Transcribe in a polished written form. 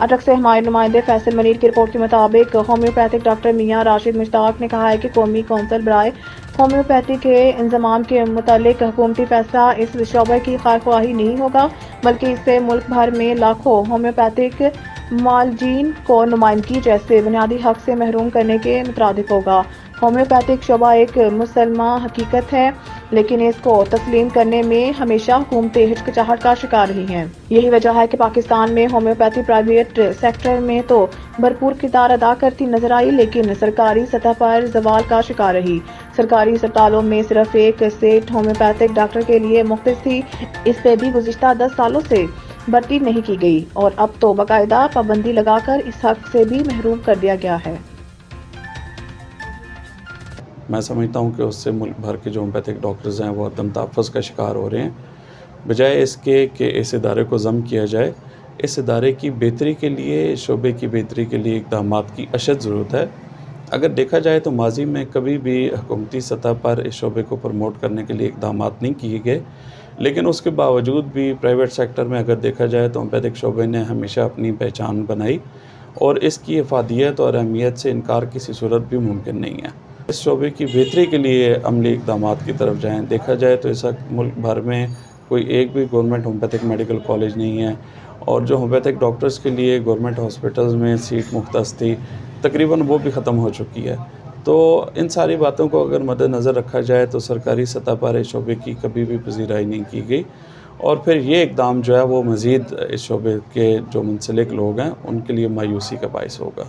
اٹک سے ہمارے نمائندے فیصل منیر کی رپورٹ کے مطابق ہومیوپیتھک ڈاکٹر میاں راشد مشتاق نے کہا ہے کہ قومی کونسل برائے ہومیوپیتھی کے انضمام کے متعلق حکومتی فیصلہ اس شعبے کی خواہی نہیں ہوگا، بلکہ اس سے ملک بھر میں لاکھوں ہومیوپیتھک معالجین کو نمائندگی جیسے بنیادی حق سے محروم کرنے کے مترادف ہوگا۔ ہومیوپیتھک شعبہ ایک مسلمہ حقیقت ہے، لیکن اس کو تسلیم کرنے میں ہمیشہ حکومتیں ہچکچاہٹ کا شکار رہی ہیں۔ یہی وجہ ہے کہ پاکستان میں ہومیوپیتھی پرائیویٹ سیکٹر میں تو بھرپور کردار ادا کرتی نظر آئی، لیکن سرکاری سطح پر زوال کا شکار رہی۔ سرکاری اسپتالوں میں صرف ایک سیٹ ہومیوپیتھک ڈاکٹر کے لیے مختص تھی، اس پہ بھی گزشتہ 10 سالوں سے بھرتی نہیں کی گئی اور اب تو باقاعدہ پابندی لگا کر اس حق سے بھی محروم کر دیا گیا ہے۔ میں سمجھتا ہوں کہ اس سے ملک بھر کے جو ہومیوپیتھک ڈاکٹرز ہیں وہ عدم تحفظ کا شکار ہو رہے ہیں، بجائے اس کے کہ اس ادارے کو ضم کیا جائے۔ اس ادارے کی بہتری کے لیے، شعبے کی بہتری کے لیے اقدامات کی اشد ضرورت ہے۔ اگر دیکھا جائے تو ماضی میں کبھی بھی حکومتی سطح پر اس شعبے کو پروموٹ کرنے کے لیے اقدامات نہیں کیے گئے، لیکن اس کے باوجود بھی پرائیویٹ سیکٹر میں اگر دیکھا جائے تو ہومیوپیتھک شعبے نے ہمیشہ اپنی پہچان بنائی اور اس کی افادیت اور اہمیت سے انکار کسی صورت بھی ممکن نہیں ہے۔ اس شعبے کی بہتری کے لیے عملی اقدامات کی طرف جائیں۔ دیکھا جائے تو اس وقت ملک بھر میں کوئی ایک بھی گورنمنٹ ہومیوپیتھک میڈیکل کالج نہیں ہے، اور جو ہومیوپیتھک ڈاکٹرز کے لیے گورنمنٹ ہاسپٹلز میں سیٹ مختص تھی تقریباً وہ بھی ختم ہو چکی ہے۔ تو ان ساری باتوں کو اگر مد نظر رکھا جائے تو سرکاری سطح پر اس شعبے کی کبھی بھی پذیرائی نہیں کی گئی، اور پھر یہ اقدام جو ہے وہ مزید اس شعبے کے جو منسلک لوگ ہیں ان کے لیے مایوسی کا باعث ہوگا۔